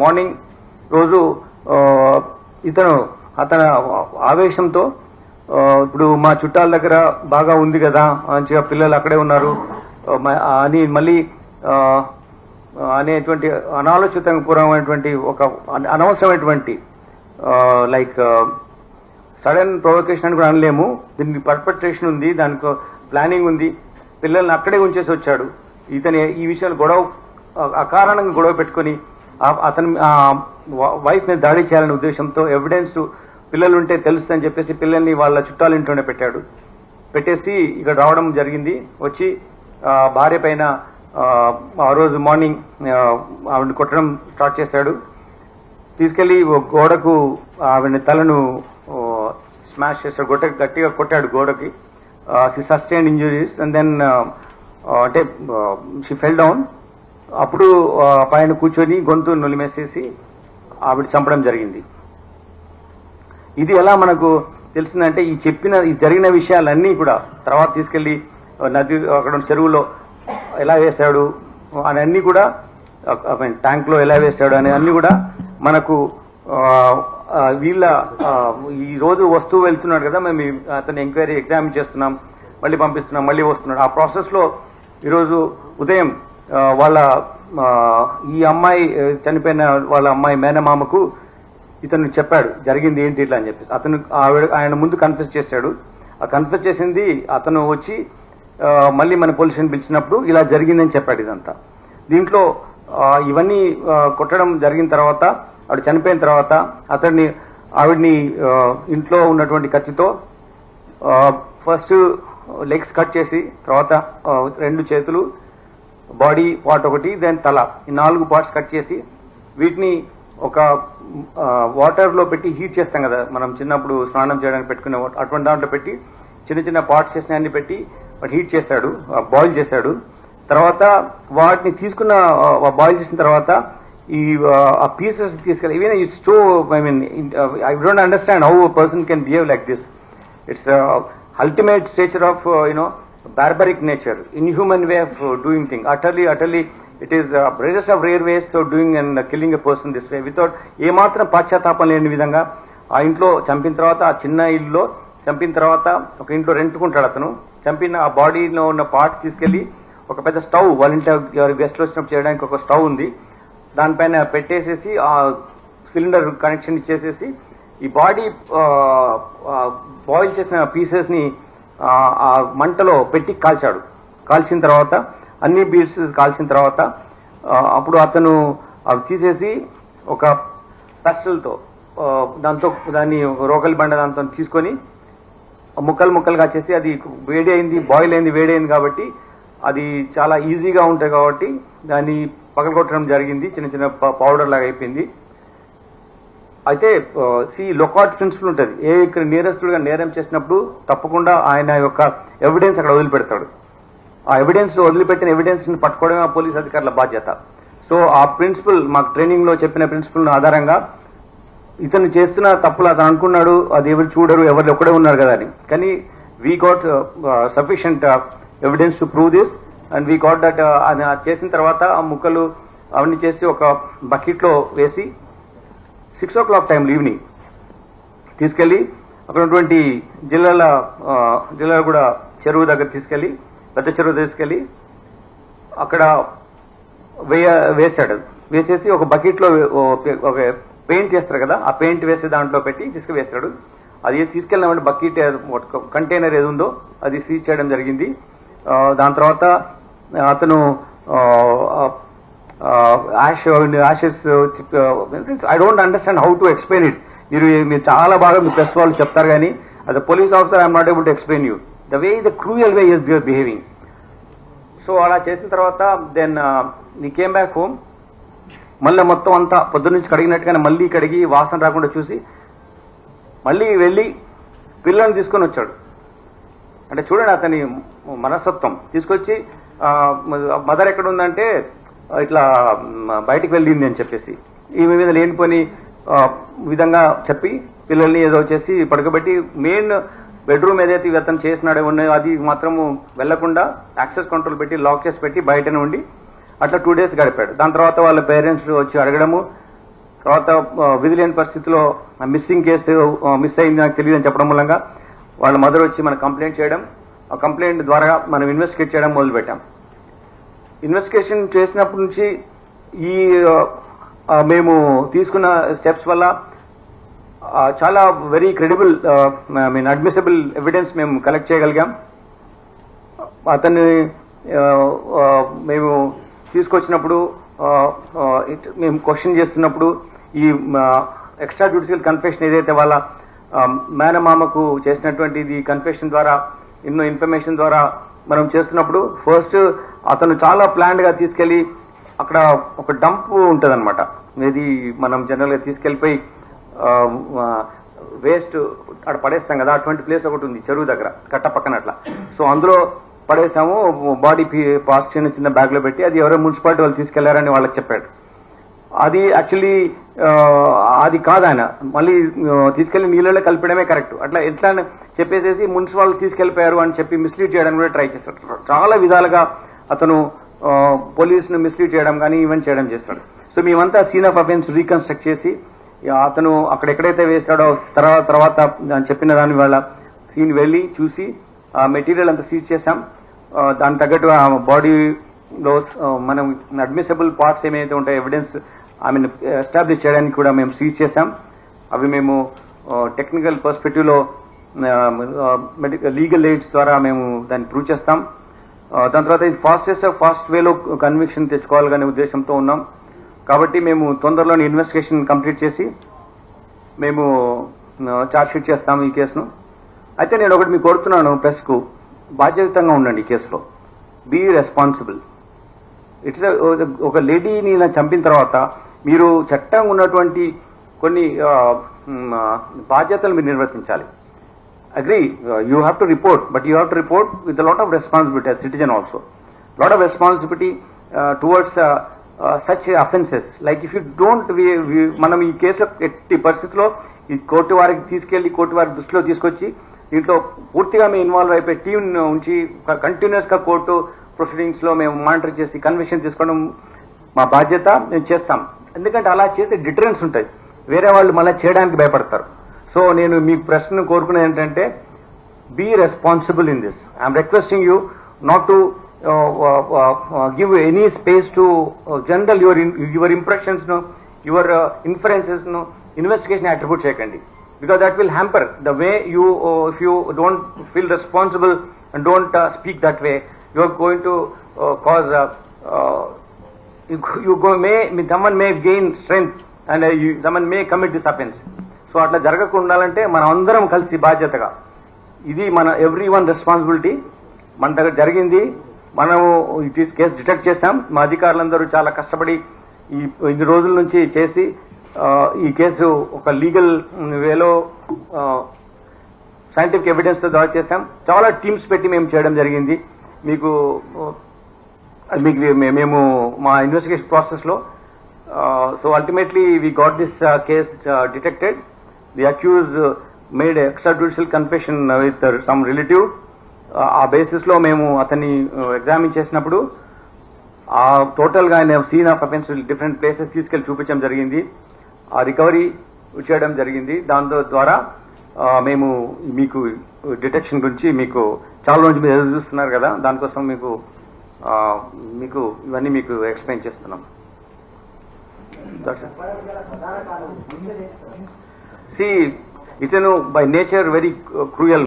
Morning రోజు అతని ఆవేశంతో ఇప్పుడు మా చుట్టాల దగ్గర బాగా ఉంది కదా మంచిగా పిల్లలు అక్కడే ఉన్నారు అని మళ్ళీ అనేటువంటి అనాలోచితపూర్వమైనటువంటి ఒక అనవసరమైనటువంటి లైక్ సడన్ ప్రొవొకేషన్ అని కూడా అనలేము. దీనికి పర్పెట్రేషన్ ఉంది, దానికి ప్లానింగ్ ఉంది. పిల్లల్ని అక్కడే ఉంచేసి వచ్చాడు. ఇతని ఈ విషయాలు గొడవ అకారణంగా గొడవ పెట్టుకుని అతని వైఫ్ మీద దాడి చేయాలనే ఉద్దేశంతో ఎవిడెన్స్ పిల్లలు ఉంటే తెలుస్తుందని చెప్పేసి పిల్లల్ని వాళ్ళ చుట్టాల ఇంట్లోనే పెట్టేసి ఇక్కడ రావడం జరిగింది. వచ్చి భార్య పైన ఆ రోజు మార్నింగ్ ఆవిడని కొట్టడం స్టార్ట్ చేశాడు. తీసుకెళ్లి గోడకు ఆవిడ తలను స్మాష్ చేశాడు, గట్టిగా కొట్టాడు గోడకి. She sustained injuries and then అంటే షీ ఫెల్ డౌన్. అప్పుడు పైన కూర్చొని గొంతు నులిమేసేసి ఆవిడ చంపడం జరిగింది. ఇది ఎలా మనకు తెలిసిందంటే ఈ జరిగిన విషయాలన్నీ కూడా తర్వాత తీసుకెళ్లి నది అక్కడ చెరువులో ఎలా వేశాడు అని అన్ని కూడా ట్యాంక్ లో ఎలా వేశాడు అనే అన్ని కూడా మనకు వీళ్ళ ఈ రోజు వస్తువు వెళ్తున్నాడు కదా, మేము అతని ఎంక్వైరీ ఎగ్జామిన్ చేస్తున్నాం, మళ్ళీ పంపిస్తున్నాం, మళ్ళీ వస్తున్నాడు. ఆ ప్రాసెస్ లో ఈరోజు ఉదయం వాళ్ళ ఈ అమ్మాయి చనిపోయిన వాళ్ళ అమ్మాయి మేనమామకు ఇతను చెప్పాడు జరిగింది ఏంటి ఇట్లా అని చెప్పేసి. ఆయన ముందు కన్ఫెస్ చేశాడు. ఆ కన్ఫెస్ చేసింది అతను వచ్చి మళ్ళీ మన పోలీస్ స్టేషన్ పిలిచినప్పుడు ఇలా జరిగిందని చెప్పాడు. ఇదంతా దీంట్లో ఇవన్నీ కొట్టడం జరిగిన తర్వాత ఆవిడ చనిపోయిన తర్వాత ఆవిడ్ని ఇంట్లో ఉన్నటువంటి కత్తితో ఫస్ట్ లెగ్స్ కట్ చేసి, తర్వాత 2 చేతులు, బాడీ పార్ట్ ఒకటి, దెన్ తల, ఈ 4 పార్ట్స్ కట్ చేసి వీటిని ఒక వాటర్ లో పెట్టి హీట్ చేస్తాం కదా మనం చిన్నప్పుడు స్నానం చేయడానికి పెట్టుకునే అటువంటి దాంట్లో పెట్టి చిన్న చిన్న పార్ట్స్ చేసిన అన్ని పెట్టి హీట్ చేశాడు, బాయిల్ చేశాడు. తర్వాత వాటిని తీసుకున్న బాయిల్ చేసిన తర్వాత ఈ ఆ పీసెస్ తీసుకెళ్ళి even it's so I don't understand how a person can behave like this. It's ultimate stature of barbaric nature, inhuman way of doing things. Utterly it is rarest of rare ways of doing and killing a person this way without ఏ మాత్రం పాశ్చాత్తాపం లేని విధంగా. ఆ ఇంట్లో చంపిన తర్వాత, ఆ చిన్న ఇల్లులో చంపిన తర్వాత ఒక ఇంట్లో రెంట్కుంటాడు అతను. చంపిన ఆ బాడీలో ఉన్న పార్ట్స్ తీసుకెళ్లి ఒక పెద్ద స్టవ్, వాళ్ళ ఇంట్లో గెస్ట్లు వచ్చినప్పుడు చేయడానికి ఒక స్టవ్ ఉంది, దానిపైన పెట్టేసేసి ఆ సిలిండర్ కనెక్షన్ ఇచ్చేసేసి ఈ బాడీ బాయిల్ చేసిన పీసెస్ ని ఆ మంటలో పెట్టి కాల్చాడు. కాల్చిన తర్వాత అన్ని పీసెస్ కాల్చిన తర్వాత అప్పుడు అతను అవి తీసేసి ఒక పెస్టల్తో దాన్ని రోకలి బండ దాంతో తీసుకొని ముక్కలుగా చేసి, అది వేడి అయింది, బాయిల్ అయింది, వేడి అయింది కాబట్టి అది చాలా ఈజీగా ఉంటాయి కాబట్టి దాన్ని పగలగొట్టడం జరిగింది. చిన్న చిన్న పౌడర్ లాగా అయిపోయింది. అయితే లొకాట్ ప్రిన్సిపల్ ఉంటుంది. ఇక్కడ నేరస్తుడుగా నేరం చేసినప్పుడు తప్పకుండా ఆయన యొక్క ఎవిడెన్స్ అక్కడ వదిలిపెడతాడు. ఆ ఎవిడెన్స్ వదిలిపెట్టిన ఎవిడెన్స్ ని పట్టుకోవడమే పోలీస్ అధికారుల బాధ్యత. సో ఆ ప్రిన్సిపల్ మాకు ట్రైనింగ్ లో చెప్పిన ప్రిన్సిపల్ ఆధారంగా ఇతను చేస్తున్న తప్పులు అతను అనుకున్నాడు, అది ఎవరు చూడరు, ఎవరు ఒక్కడే ఉన్నారు కదా అని. కానీ we got sufficient evidence to prove this and we got that. చేసిన తర్వాత ఆ ముక్కలు అవన్నీ చేసి ఒక బకెట్ లో వేసి 6 o'clock టైంలో ఈవినింగ్ తీసుకెళ్లి అక్కడ ఉన్నటువంటి జిల్లాల కూడా చెరువు దగ్గర తీసుకెళ్లి, పెద్ద చెరువు తీసుకెళ్లి అక్కడ వేసాడు. వేసేసి ఒక బకెట్ లో ఒక పెయింట్ చేస్తారు కదా, ఆ పెయింట్ వేసే దాంట్లో పెట్టి తీసుకువేస్తాడు. అది తీసుకెళ్ళినామంటే బకెట్ కంటైనర్ ఏది ఉందో అది సీజ్ చేయడం జరిగింది. దాని తర్వాత అతను ashes I don't understand how to explain it. మీరు చాలా బాగా మీ ప్రెస్ వాళ్ళు చెప్తారు కానీ as a police officer I am not able to explain you the way, the cruel way they are behaving. So అలా చేసిన తర్వాత then he came back home. మళ్ళీ మొత్తం అంతా పొద్దున్న నుంచి కడిగినట్టుగానే మళ్ళీ కడిగి వాసన రాకుండా చూసి మళ్ళీ వెళ్ళి పిల్లల్ని తీసుకొని వచ్చాడు. అంటే చూడండి అతని మనస్తత్వం. తీసుకొచ్చి మదర్ ఎక్కడ ఉందంటే ఇట్లా బయటికి వెళ్ళింది అని చెప్పేసి ఈమె మీద లేనిపోని విధంగా చెప్పి పిల్లల్ని ఏదో చేసి పడుకోబెట్టి మెయిన్ బెడ్రూమ్ ఏదైతే అతను చేసినాడో ఉన్నాయో అది మాత్రము వెళ్లకుండా యాక్సెస్ కంట్రోల్ పెట్టి లాక్ చేసి పెట్టి బయటనే ఉండి అట్లా 2 days గడిపాడు. దాని తర్వాత వాళ్ళ పేరెంట్స్ వచ్చి అడగడము తర్వాత విధి లేని పరిస్థితిలో మిస్సింగ్ కేసు మిస్ అయింది నాకు తెలియదని చెప్పడం మూలంగా వాళ్ళ మదర్ వచ్చి మనం కంప్లైంట్ చేయడం, ఆ కంప్లైంట్ ద్వారా మనం ఇన్వెస్టిగేట్ చేయడం మొదలుపెట్టాం. ఇన్వెస్టిగేషన్ చేసినప్పటి నుంచి ఈ మేము తీసుకున్న స్టెప్స్ వల్ల చాలా వెరీ క్రెడిబుల్ అడ్మిసిబుల్ ఎవిడెన్స్ మేము కలెక్ట్ చేయగలిగాం. అతన్ని మేము తీసుకొచ్చినప్పుడు మేము క్వశ్చన్ చేస్తున్నప్పుడు ఈ ఎక్స్ట్రా జ్యుడిషియల్ కన్ఫెషన్ ఏదైతే వాళ్ళ మేనమామకు చేసినటువంటి కన్ఫెషన్ ద్వారా ఎన్నో ఇన్ఫర్మేషన్ ద్వారా మనం చేస్తున్నప్పుడు ఫస్ట్ అతను చాలా ప్లాన్డ్ గా తీసుకెళ్లి అక్కడ ఒక డంప్ ఉంటుంది అనమాట. ఇది మనం జనరల్ గా తీసుకెళ్లిపోయి వేస్ట్ అక్కడ పడేస్తాం కదా, అటువంటి ప్లేస్ ఒకటి ఉంది చెరువు దగ్గర కట్ట పక్కన అట్లా. సో అందులో పడేసాము, బాడీ పార్ట్స్ చిన్న చిన్న బ్యాగ్ లో పెట్టి, అది ఎవరో మున్సిపాలిటీ వాళ్ళు తీసుకెళ్లారని వాళ్ళకి చెప్పాడు. అది యాక్చువల్లీ అది కాదు, ఆయన మళ్ళీ తీసుకెళ్లి నీళ్ళలో కలిపడమే కరెక్ట్. అట్లా ఎట్లా చెప్పేసేసి మున్సిపాలిటీ తీసుకెళ్లిపోయారు అని చెప్పి మిస్లీడ్ చేయడానికి కూడా ట్రై చేస్తాడు. చాలా విధాలుగా అతను పోలీసును మిస్లీడ్ చేయడం కానీ ఈవెంట్ చేయడం చేస్తాడు. సో మేమంతా సీన్ ఆఫ్ అఫెన్స్ రీకన్స్ట్రక్ట్ చేసి అతను అక్కడ ఎక్కడైతే వేశాడో తర్వాత చెప్పిన దాని వల్ల సీన్ వెళ్లి చూసి ఆ మెటీరియల్ అంతా సీజ్ చేశాం. దానికి తగ్గట్టు ఆ బాడీలో మనం అడ్మిసిబుల్ పార్ట్స్ ఏమైతే ఉంటాయో ఎవిడెన్స్ ఎస్టాబ్లిష్ చేయడానికి కూడా మేము సీజ్ చేశాం. అవి మేము టెక్నికల్ పర్స్పెక్టివ్ లో లీగల్ ఎయిడ్స్ ద్వారా మేము దాన్ని ప్రూవ్ చేస్తాం. దాని తర్వాత ఇది ఫాస్ట్ వేలో కన్విక్షన్ తెచ్చుకోవాలనే ఉద్దేశంతో ఉన్నాం. కాబట్టి మేము తొందరలోనే ఇన్వెస్టిగేషన్ కంప్లీట్ చేసి మేము ఛార్జ్ షీట్ చేస్తాం ఈ కేసును. అయితే నేను ఒకటి మీకు కోరుతున్నాను, ప్రెస్ కు బాధ్యతంగా ఉండండి ఈ కేసులో, బీ రెస్పాన్సిబుల్. ఇట్స్ ఒక లేడీని చంపిన తర్వాత మీరు చట్టం ఉన్నటువంటి కొన్ని బాధ్యతలు మీరు నిర్వర్తించాలి. Agree, you have to report, but you have to report with lot of responsibility as citizen also, lot of responsibility towards such offences. Like if you don't, మనం ఈ కేసులో ఎట్టి పరిస్థితిలో ఈ కోర్టు వారికి తీసుకెళ్లి కోర్టు వారి దృష్టిలో తీసుకొచ్చి దీంట్లో పూర్తిగా మేము ఇన్వాల్వ్ అయిపోయి టీం ఉంచి కంటిన్యూస్ గా కోర్టు ప్రొసీడింగ్స్ లో మేము మానిటర్ చేసి కన్విక్షన్ తీసుకోవడం మా బాధ్యత, మేము చేస్తాం. ఎందుకంటే అలా చేస్తే డిటరెన్స్ ఉంటుంది, వేరే వాళ్ళు మళ్ళీ చేయడానికి భయపడతారు. సో నేను మీ ప్రశ్న కోరుకునేది ఏంటంటే, be responsible in this. I'm requesting you not to give any space to general your impressions, your inferences, investigation attribute chekandi, because that will hamper the way you if you don't feel responsible and don't speak that way, you are going to cause someone may gain strength and someone may commit this offense. So atla jaragakunda undalante మనం అందరం కలిసి బాధ్యతగా, ఇది మన everyone responsibility. మన దగ్గర జరిగింది, మనము కేసు డిటెక్ట్ చేశాం. మా అధికారులందరూ చాలా కష్టపడి ఇన్ని రోజుల నుంచి చేసి ఈ కేసు ఒక లీగల్ వేలో సైంటిఫిక్ ఎవిడెన్స్ తో దాడి చేశాం. చాలా టీమ్స్ పెట్టి మేము చేయడం జరిగింది. మీకు మేము మా ఇన్వెస్టిగేషన్ ప్రాసెస్ లో so ultimately we got this case detected. The accused made extra judicial confession with some relative. ఆ బేసిస్ లో మేము అతన్ని ఎగ్జామిన్ చేసినప్పుడు ఆ టోటల్ గా ఆయన scene of offence different places తీసుకెళ్లి చూపించడం జరిగింది. ఆ రికవరీ చేయడం జరిగింది. దాంతో ద్వారా మేము మీకు డిటెక్షన్ గురించి మీకు చాలా రోజు మీరు ఎదురు చూస్తున్నారు కదా, దానికోసం మీకు ఇవన్నీ మీకు ఎక్స్ప్లెయిన్ చేస్తున్నాం. See, ఇతను బై నేచర్ వెరీ క్రూయల్.